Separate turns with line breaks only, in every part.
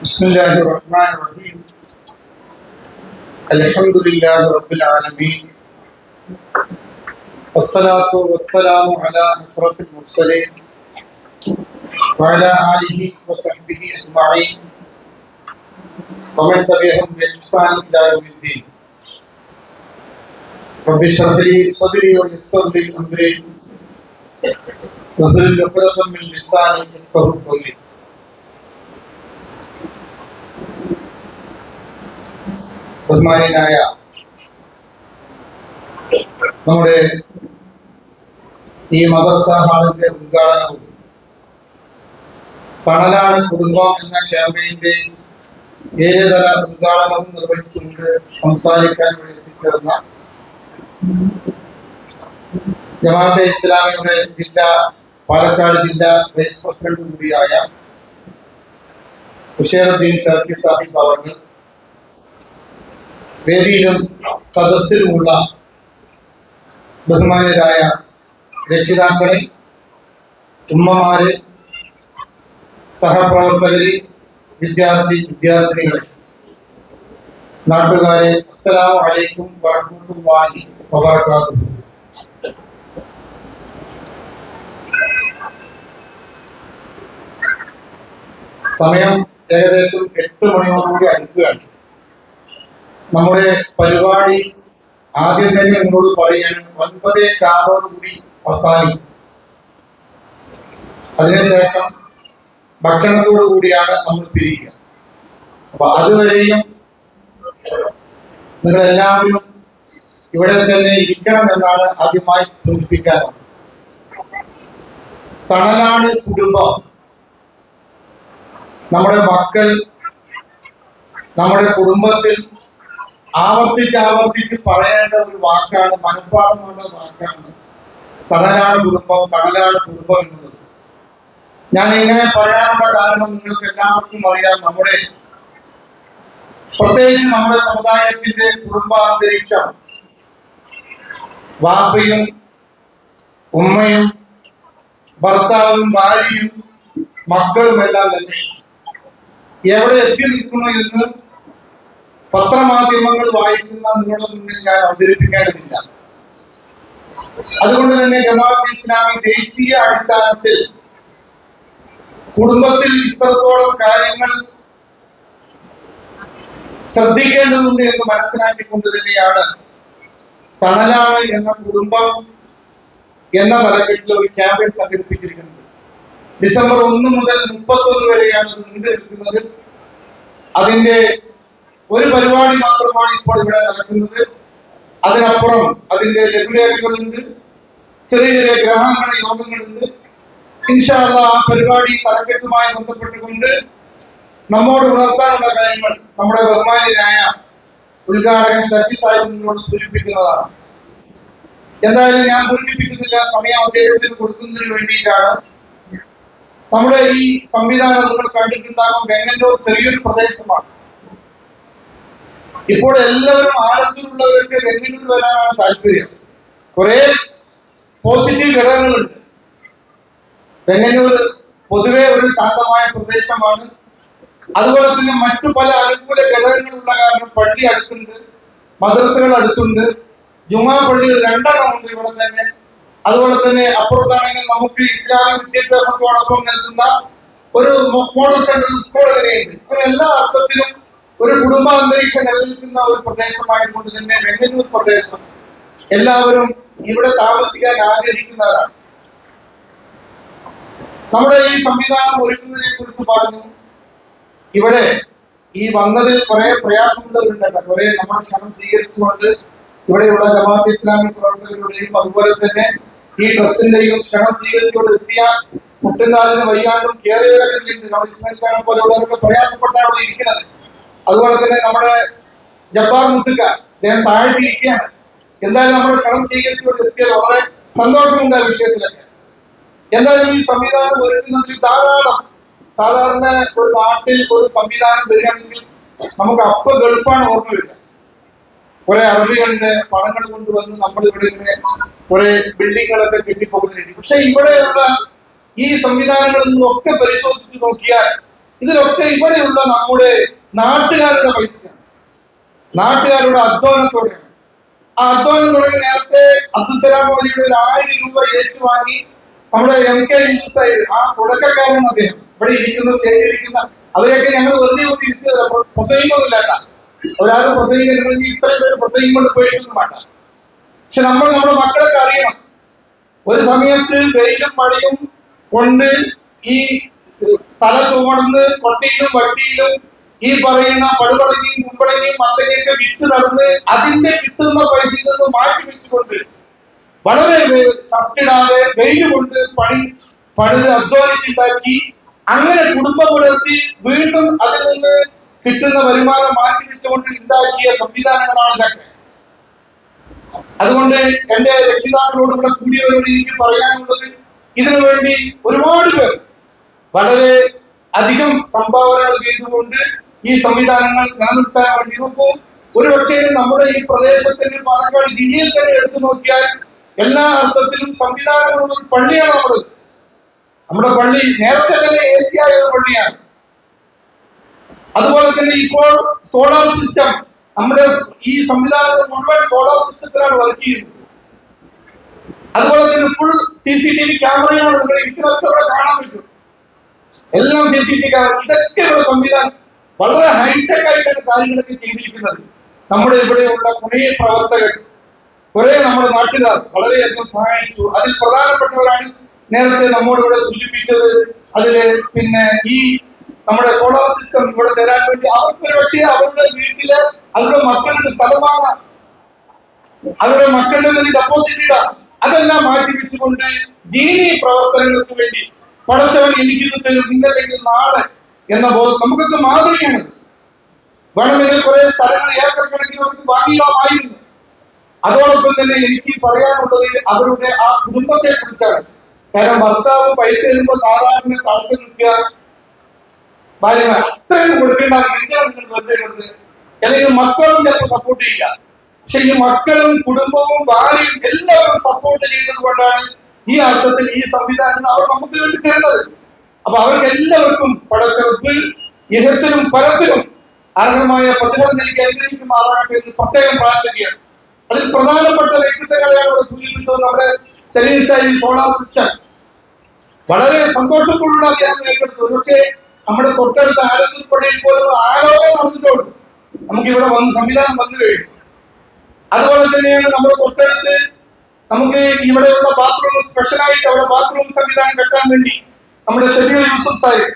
بسم الله الرحمن الرحيم الحمد لله رب العالمين والصلاة والسلام على أشرف المرسلين وعلى آله وصحبه أجمعين ومن تبعهم بإحسان إلى يوم الدين رب اشرح لي صدري ويسر لي أمري واحلل عقدة من لساني يفقهوا قولي. ബഹുമാന്യനായ നമ്മുടെ ഈ മദ്രസ ഹാളിന്റെ ഉദ്ഘാടനവും തണലാണ് കുടുംബം എന്ന ക്യാമ്പയിന്റെ ഏകതല ഉദ്ഘാടനവും നിർവഹിച്ചുകൊണ്ട് സംസാരിക്കാൻ വേണ്ടി എത്തിച്ചേർന്ന ജമാഅത്തെ ഇസ്ലാമിയുടെ പാലക്കാട് ജില്ലാ വൈസ് പ്രസിഡന്റ് കൂടിയായ ബഷീറുദ്ദീൻ ഷാഫി സാഹിബ് അവർ, വേദിയിലും സദസ്സിലുമുള്ള ബഹുമാന്യരായ രക്ഷിതാക്കളെ, ഉമ്മമാര്, സഹപ്രവർത്തകര്, വിദ്യാർത്ഥിനികളെ, നാട്ടുകാരെ, അസ്സലാമു അലൈക്കും വറഹ്മത്തുള്ളാഹി വബറകാതുഹു. സമയം ഏകദേശം 8 മണിയോടുകൂടി അടുക്കുകയാണ്. നമ്മുടെ പരിപാടി ആദ്യം തന്നെ നിങ്ങളോട് പറയുകയാണ്, 9:15 അവസാനിക്കും. അതിനുശേഷം ഭക്ഷണത്തോടു കൂടിയാണ് നമ്മൾ പിരിയുക. അപ്പൊ അതുവരെയും നിങ്ങളെല്ലാവരും ഇവിടെ തന്നെ ഇരിക്കണം എന്നാണ് ആദ്യമായി സൂചിപ്പിക്കാറുള്ളത്. തണലാണ് കുടുംബം. നമ്മുടെ മക്കൾ നമ്മുടെ കുടുംബത്തിൽ ആവർത്തിച്ച് പറയേണ്ട ഒരു വാക്കാണ്, മനഃപ്പാടമുള്ള വാക്കാണ് തണലാണ് കുടുംബം, തണലാണ് കുടുംബം എന്നുള്ളത്. ഞാൻ ഇങ്ങനെ പറയാനുള്ള കാരണം നിങ്ങൾക്ക് എല്ലാവർക്കും അറിയാം. പ്രത്യേകിച്ച് നമ്മുടെ സമുദായത്തിന്റെ കുടുംബാന്തരീക്ഷം വാപ്പയും ഉമ്മയും ഭർത്താവും ഭാര്യയും മക്കളും എല്ലാം തന്നെ എവിടെ എത്തി നിൽക്കുന്നു എന്ന് പത്രമാധ്യമങ്ങൾ വായിക്കുന്ന നിങ്ങളുടെ മുന്നിൽ ഞാൻ അവതരിപ്പിക്കേണ്ടതില്ല. അതുകൊണ്ട് തന്നെ ജമാഅത്തെ ഇസ്ലാമി ദേശീയ അടിസ്ഥാനത്തിൽ കുടുംബത്തിൽ ഇത്രത്തോളം കാര്യങ്ങൾ ശ്രദ്ധിക്കേണ്ടതുണ്ട് എന്ന് മനസ്സിലാക്കിക്കൊണ്ട് തന്നെയാണ് തണലാണ് എന്ന കുടുംബം എന്ന തലക്കെട്ടിൽ ഒരു ക്യാമ്പയിൻ സംഘടിപ്പിച്ചിരിക്കുന്നത്. ഡിസംബർ 1 മുതൽ 31 വരെയാണ് അത് നീണ്ടു നിൽക്കുന്നത്. അതിന്റെ ഒരു പരിപാടി മാത്രമാണ് ഇപ്പോൾ ഇവിടെ നടക്കുന്നത്. അതിനപ്പുറം അതിന്റെ ലഘുലേഖകളുണ്ട്, ചെറിയ ചെറിയ ഗ്രഹണ യോഗങ്ങളുണ്ട്. ഇൻഷാ അല്ലാഹ് ആ പരിപാടി തലക്കെട്ടുമായി ബന്ധപ്പെട്ടുകൊണ്ട് നമ്മോട് ഉണർത്താനുള്ള കാര്യങ്ങൾ നമ്മുടെ ബഹുമാന്യനായ ഉദ്ഘാടകൻ ഷഫി സാഹിബ് നിങ്ങളോട് സൂചിപ്പിക്കുന്നതാണ്. എന്തായാലും ഞാൻ സൂചിപ്പിക്കുന്നില്ല, സമയം അദ്ദേഹത്തിന് കൊടുക്കുന്നതിന് വേണ്ടിയിട്ടാണ്. നമ്മുടെ ഈ സംവിധാനം നിങ്ങൾ കണ്ടിട്ടുണ്ടാകും. വെങ്ങന്നൂർ ചെറിയൊരു പ്രദേശമാണ്. ഇപ്പോൾ എല്ലാവരും ആലത്തൂരുള്ളവർക്ക് വെങ്ങന്നൂർ വരാനാണ് താല്പര്യം. കുറെ പോസിറ്റീവ് ഘടകങ്ങളുണ്ട്. വെങ്ങന്നൂർ പൊതുവെ ഒരു ശാന്തമായ പ്രദേശമാണ്. അതുപോലെ തന്നെ മറ്റു പല അനുകൂല ഘടകങ്ങളുള്ള കാരണം പള്ളി അടുത്തുണ്ട്, മദ്രസകൾ അടുത്തുണ്ട്, ജുമാ പള്ളികൾ 2 ഉണ്ട് ഇവിടെ തന്നെ. അതുപോലെ തന്നെ അപ്പുറത്താണെങ്കിൽ നമുക്ക് ഇസ്ലാമിക് വിദ്യാഭ്യാസത്തോടൊപ്പം നൽകുന്ന ഒരു മോഡൽ സെൻട്രൽ സ്കൂൾ വരെയുണ്ട്. അങ്ങനെ എല്ലാ അർത്ഥത്തിലും ഒരു കുടുംബാന്തരീക്ഷം നിലനിൽക്കുന്ന ഒരു പ്രദേശമായതുകൊണ്ട് തന്നെ വെങ്ങന്നൂർ പ്രദേശം എല്ലാവരും ഇവിടെ താമസിക്കാൻ ആഗ്രഹിക്കുന്നവരാണ്. നമ്മുടെ ഈ സംവിധാനം ഒരുക്കുന്നതിനെ കുറിച്ച് പറഞ്ഞു. ഇവിടെ ഈ വന്നതിൽ കുറെ പ്രയാസമുള്ളവരുണ്ട്. കുറെ നമ്മൾ ക്ഷണം സ്വീകരിച്ചുകൊണ്ട് ഇവിടെയുള്ള ജമാഅത്തെ ഇസ്ലാമി പ്രവർത്തകരുടെയും അതുപോലെ തന്നെ ഈ ട്രസ്റ്റിന്റെയും ക്ഷണം സ്വീകരിച്ചുകൊണ്ട് എത്തിയ മുട്ടുകാലിന് വയ്യാണ്ടും കയറിയവരൊക്കെ ഇസ്മായിൽ ഖാനെ പോലെയുള്ളവരൊക്കെ പ്രയാസപ്പെട്ടാണ് അവിടെ ഇരിക്കുന്നത്. അതുപോലെ തന്നെ നമ്മുടെ ജബ്ബാർ മുത്തുക്ക, അദ്ദേഹം താഴ്ത്തിയിരിക്കുകയാണ്. എന്തായാലും നമ്മുടെ ക്ഷണം സ്വീകരിച്ചുകൊണ്ട് എത്തിയത് വളരെ സന്തോഷമുണ്ട് ആ വിഷയത്തിലൊക്കെ. എന്തായാലും ഈ സംവിധാനം ഒരുക്കുന്നതിൽ ധാരാളം, സാധാരണ ഒരു നാട്ടിൽ ഒരു സംവിധാനം വരികയാണെങ്കിൽ നമുക്ക് അപ്പൊ ഗൾഫാണ് ഓർമ്മ വരിക. കുറെ അറബികളുടെ പണങ്ങൾ കൊണ്ടുവന്ന് നമ്മൾ ഇവിടെ ഇങ്ങനെ കുറെ ബിൽഡിങ്ങുകളൊക്കെ കെട്ടിപ്പോകുന്നതായിരിക്കും. പക്ഷെ ഇവിടെയുള്ള ഈ സംവിധാനങ്ങളൊന്നും ഒക്കെ പരിശോധിച്ച് നോക്കിയാൽ ഇതിലൊക്കെ ഇവിടെയുള്ള നമ്മുടെ നാട്ടുകാരുടെ പൈസയാണ്, നാട്ടുകാരുടെ അധ്വാനത്തോടെയാണ്. ആ അധ്വാനം തുടങ്ങി നേരത്തെ അബ്ദുസലാം മൗലവിയുടെ ഒരു 1000 രൂപ ഏറ്റുവാങ്ങി നമ്മുടെ MK യൂസുഫ് സാഹിബ്, ആ തുടക്കക്കാരൻ അദ്ദേഹം, ഇവിടെ ഇരിക്കുന്ന ശേഖരിക്കുന്ന അവരെയൊക്കെ ഞങ്ങൾ വെറുതെ കൊണ്ട് ഇരുത്തിയതല്ല, പ്രസംഗിക്കൊന്നുമില്ല കേട്ടാ. ഒരാളും പ്രസംഗിക്കണമെങ്കിൽ ഇത്രയും പേര് പ്രസംഗം കൊണ്ട് പോയിട്ടൊന്നും വേണ്ട. പക്ഷെ നമ്മൾ നമ്മുടെ മക്കളൊക്കെ അറിയണം, ഒരു സമയത്ത് വെയിലും മഴയും കൊണ്ട് ഈ തല ചുമടന്ന് കൊട്ടിയിലും വട്ടിയിലും ഈ പറയുന്ന പടുപളങ്ങിയും കുമ്പളങ്ങിയും മത്തങ്ങയൊക്കെ വിറ്റ് നടന്ന് അതിന്റെ കിട്ടുന്ന പൈസയിൽ നിന്ന് മാറ്റി വെച്ചുകൊണ്ട് വളരെ സട്ടിടാതെ വെയിൽ കൊണ്ട് പണിത് അധ്വാനിച്ചുണ്ടാക്കി അങ്ങനെ കുടുംബം പുലർത്തി വീണ്ടും അതിൽ നിന്ന് കിട്ടുന്ന വരുമാനം മാറ്റി വെച്ചുകൊണ്ട് ഉണ്ടാക്കിയ സംവിധാനങ്ങളാണ് ഇതൊക്കെ. അതുകൊണ്ട് എന്റെ രക്ഷിതാക്കളോട് ഇവിടെ കൂടിയവരോട് എനിക്ക് പറയാനുള്ളത്, ഇതിനു വേണ്ടി ഒരുപാട് പേർ വളരെ അധികം സംഭാവനകൾ ചെയ്തുകൊണ്ട് ഈ സംവിധാനങ്ങൾ നിലനിർത്താൻ വേണ്ടി നോക്കൂ. ഒരുപക്ഷെ നമ്മുടെ ഈ പ്രദേശത്തിന്റെ പാലക്കാട് ജില്ലയിൽ തന്നെ എടുത്തു നോക്കിയാൽ എല്ലാ അർത്ഥത്തിലും സംവിധാനങ്ങളുള്ള ഒരു പള്ളിയാണ് നമ്മുടെ പള്ളി. നേരത്തെ തന്നെ AC ആയ ഒരു പള്ളിയാണ്. അതുപോലെ തന്നെ ഇപ്പോൾ സോളാർ സിസ്റ്റം, നമ്മുടെ ഈ സംവിധാനങ്ങൾ മുഴുവൻ സോളാർ സിസ്റ്റത്തിലാണ് വർക്ക് ചെയ്യുന്നത്. അതുപോലെ തന്നെ ഫുൾ CCTV ക്യാമറയാണ് നിങ്ങൾ ഇരിക്കുന്നതൊക്കെ ഇവിടെ കാണാൻ പറ്റും. എല്ലാം CCTV ക്യാമറ, ഇതൊക്കെ ഇവിടെ സംവിധാനം വളരെ ഹൈടെക് ആയിട്ടാണ് കാര്യങ്ങളൊക്കെ ചെയ്തിരിക്കുന്നത്. നമ്മുടെ ഇവിടെയുള്ള കുറെ പ്രവർത്തകർ, കുറെ നമ്മുടെ നാട്ടുകാർ വളരെയധികം സഹായിച്ചു. അതിൽ പ്രധാനപ്പെട്ടവരാണ് നേരത്തെ നമ്മോട് ഇവിടെ സൂചിപ്പിച്ചത്. അതില് പിന്നെ ഈ നമ്മുടെ സോളാർ സിസ്റ്റം ഇവിടെ തരാൻ വേണ്ടി അവർക്ക് ഒരു പക്ഷേ അവരുടെ വീട്ടില് അവരുടെ മക്കളുടെ സ്ഥലമാണ്, അവരുടെ മക്കളുടെ ഒരു ഡെപ്പോസിറ്റ് ഇടാം, അതെല്ലാം മാറ്റി വെച്ചുകൊണ്ട് ദീനീ പ്രവർത്തനങ്ങൾക്ക് വേണ്ടി പടച്ചവൻ എനിക്കിത് തരും ഇന്നല്ലെങ്കിൽ നാളെ എന്ന ബോധം നമുക്കൊക്കെ മാതൃകയാണ്. വേണമെങ്കിൽ കുറെ സ്ഥലങ്ങൾ ഏക്കർ കണക്കിന് അവർക്ക് വാങ്ങിയാമായിരുന്നു. അതോടൊപ്പം തന്നെ എനിക്ക് പറയാനുള്ളത് അവരുടെ ആ കുടുംബത്തെ കുറിച്ചാണ്. കാരണം ഭർത്താവ് പൈസ തരുമ്പോ സാധാരണ തടസ്സം നിൽക്കുക, ഭാര്യമാർ അത്രയും കൊടുക്കേണ്ട, എന്തിനാണ് നിങ്ങൾ വെറുതെ വെറുതെ, അല്ലെങ്കിൽ മക്കളും ചിലപ്പോൾ സപ്പോർട്ട് ചെയ്യില്ല. പക്ഷെ ഈ മക്കളും കുടുംബവും ഭാര്യയും എല്ലാവരും സപ്പോർട്ട് ചെയ്തത് കൊണ്ടാണ് ഈ അർത്ഥത്തിൽ ഈ സംവിധാനം അവർ നമുക്ക് വേണ്ടി തരുന്നത്. അപ്പൊ അവർക്ക് എല്ലാവർക്കും പടച്ചെറുപ്പ് ഇഹത്തിലും പരത്തിലും അർഹമായ പ്രതിഫലം നൽകി അനുഗ്രഹിക്കുമാറാകട്ടെ എന്ന് പ്രത്യേകം പ്രാർത്ഥിക്കുകയാണ്. അതിൽ പ്രധാനപ്പെട്ട വ്യക്തിത്വങ്ങളെയാണ് ഇവിടെ സൂചിപ്പിച്ചത്. നമ്മുടെ സലീം സാഹിബ് സോളാർ സിസ്റ്റം വളരെ സന്തോഷത്തോടുള്ള അദ്ദേഹം ഏറ്റെടുത്തു. പക്ഷേ നമ്മുടെ തൊട്ടടുത്ത ആലത്തൂർ പള്ളിയിൽ പോലും ആലോചന നടന്നിട്ടുണ്ട്. നമുക്ക് ഇവിടെ വന്ന് സംവിധാനം വന്നു കഴിഞ്ഞു. അതുപോലെ തന്നെയാണ് നമ്മുടെ തൊട്ടടുത്ത് നമുക്ക് ഇവിടെയുള്ള ബാത്റൂം സ്പെഷ്യലായിട്ട് അവിടെ ബാത്റൂം സംവിധാനം കെട്ടാൻ വേണ്ടി നമ്മുടെ ഷബീർ യൂസുഫ് സാഹിബ്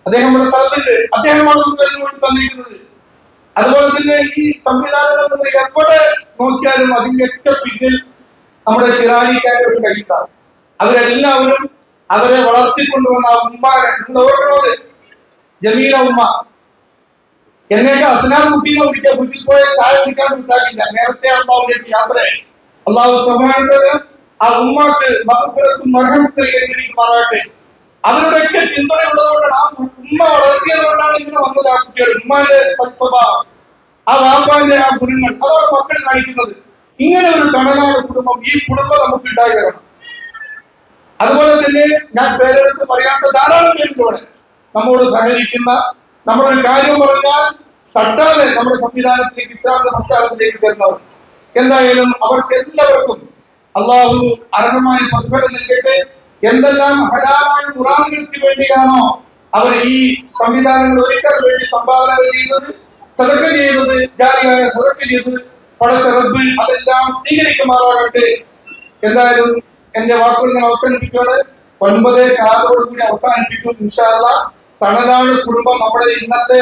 അദ്ദേഹം നമ്മുടെ സ്ഥലത്തുണ്ട്. അദ്ദേഹമാണ് നമുക്ക് അതിനുവേണ്ടി തന്നിരിക്കുന്നത്. അതുപോലെ തന്നെ ഈ സംവിധാനങ്ങൾ നമ്മൾ എവിടെ നോക്കിയാലും അതിന്റെയൊക്കെ പിന്നിൽ നമ്മുടെ ശിറാലിക്കാരുടെ കയ്യിലാണ്. അവരെല്ലാവരും അവരെ വളർത്തിക്കൊണ്ടുവന്ന ഉമ്മാനെ ഓർക്കുന്നത്. ജമീല ഉമ്മ എന്നെയൊക്കെ അസ്നാൻ കുട്ടിയെ വിളിക്കാൻ വീട്ടിൽ പോയ ചായ കുടിക്കാൻ ഉണ്ടാക്കില്ല. നേരത്തെ അള്ളാഹുവിലേക്ക് യാത്രയായി. അള്ളാഹു സുബ്ഹാനഹു ആ ഉമ്മാക്ക് മഗ്ഫിറത്തും മർഹമത്തും നൽകുമാറാകട്ടെ. അവരുടെയൊക്കെ പിന്തുണയുള്ളതുകൊണ്ടാണ്, ആ ഉമ്മ വളർത്തിയത് കൊണ്ടാണ് ഇങ്ങനെ വന്നത്. ആ കുട്ടികൾ ഉമ്മാന്റെ സ്വഭാവം, ആ വാപ്പാന്റെ ആ ഗുണങ്ങൾ, അതാണ് മക്കൾ കാണിക്കുന്നത്. ഇങ്ങനെ ഒരു തണലായ കുടുംബം, ഈ കുടുംബം നമുക്ക് ഉണ്ടായി വരണം. അതുപോലെ തന്നെ ഞാൻ പേരെടുത്ത് പറയാത്ത ധാരാളം പേരുണ്ട് നമ്മോട് സഹകരിക്കുന്ന, നമ്മളൊരു കാര്യം പറഞ്ഞാൽ തട്ടാതെ നമ്മുടെ സംവിധാനത്തിലേക്ക് ഇസ്ലാമിന്റെ പശ്ചാത്തലത്തിലേക്ക് തരുന്നവർ. എന്തായാലും അവർക്ക് എല്ലാവർക്കും അള്ളാഹു അർഹമായ പ്രതിഫലം നൽകട്ടെ. എന്തെല്ലാം ഹലാലായ ഖുർആനുകൾക്ക് വേണ്ടിയാണോ അവർ ഈ സംവിധാനങ്ങൾ ഒരുക്കാൻ വേണ്ടി സംഭാവനകൾ ചെയ്യുന്നത്, സദഖ ചെയ്യുന്നത്, ജാരിയായ സദഖ ചെയ്തത്, പടച്ച റബ്ബ് അതെല്ലാം സ്വീകരിക്കുമാറാകട്ടെ. എന്തായാലും എന്റെ വാക്കുകൾ ഞാൻ അവസാനിപ്പിക്കുകയാണ്. 9:15 കൂടി അവസാനിപ്പിക്കും ഇൻഷാ അല്ലാഹ്. തണലാണ് കുടുംബം. നമ്മുടെ ഇന്നത്തെ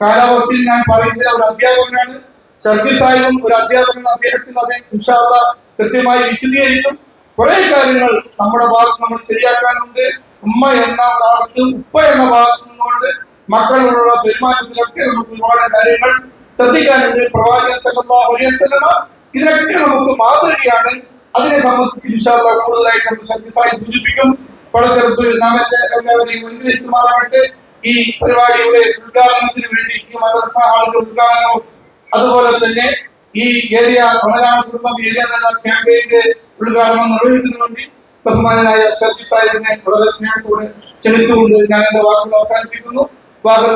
കാലാവസ്ഥയിൽ ഞാൻ പറയുന്ന ഒരു അധ്യാപകനാണ് ഷർഫി സാഹിബും ഒരു അധ്യാപകൻ. അദ്ദേഹത്തിന് അത് ഇൻഷാ അല്ലാഹ് കൃത്യമായി വിശദീകരിക്കും. കുറെ കാര്യങ്ങൾ നമ്മുടെ ഭാഗത്ത് നമ്മൾ ശരിയാക്കാനുണ്ട്. ഉമ്മ എന്ന ഭാഗത്ത്, ഉപ്പ എന്ന ഭാഗത്ത് നിന്നുകൊണ്ട് മക്കളോടുള്ള പെരുമാറ്റത്തിലൊക്കെ നമുക്ക് ഒരുപാട് കാര്യങ്ങൾ ശ്രദ്ധിക്കാനുണ്ട്. പ്രവാചകൻ സല്ലല്ലാഹു അലൈഹി വസല്ലം ഇതിനൊക്കെ നമുക്ക് മാതൃകയാണ്. അതിനെ സംബന്ധിച്ച് ഇൻഷാ അല്ലാഹ് കൂടുതലായിട്ട് നമ്മൾ ഷർഫി സാഹിബ് സൂചിപ്പിക്കും. പടച്ചെറുപ്പ് നാം എല്ലാവരെയും അനുഗ്രഹിക്കുമാറാകട്ടെ. ഈ പരിപാടിയുടെ ഉദ്ഘാടനത്തിന് വേണ്ടി ഈ മദ്രസ ഹാളിന്റെ ഉദ്ഘാടനവും അതുപോലെ തന്നെ ഈ ഏരിയ പണരാമ കുടുംബം ഏരിയ ക്യാമ്പയിന്റെ ഉദ്ഘാടനം നിർവഹിക്കുന്നതിന് വേണ്ടി ബഹുമാനായ ഷർഫി സാഹിബിനെ വളരെ സ്നേഹത്തോടെ ക്ഷണിച്ചുകൊണ്ട് ഞാൻ എന്റെ വാക്കുകൾ അവസാനിപ്പിക്കുന്നു. വാഹന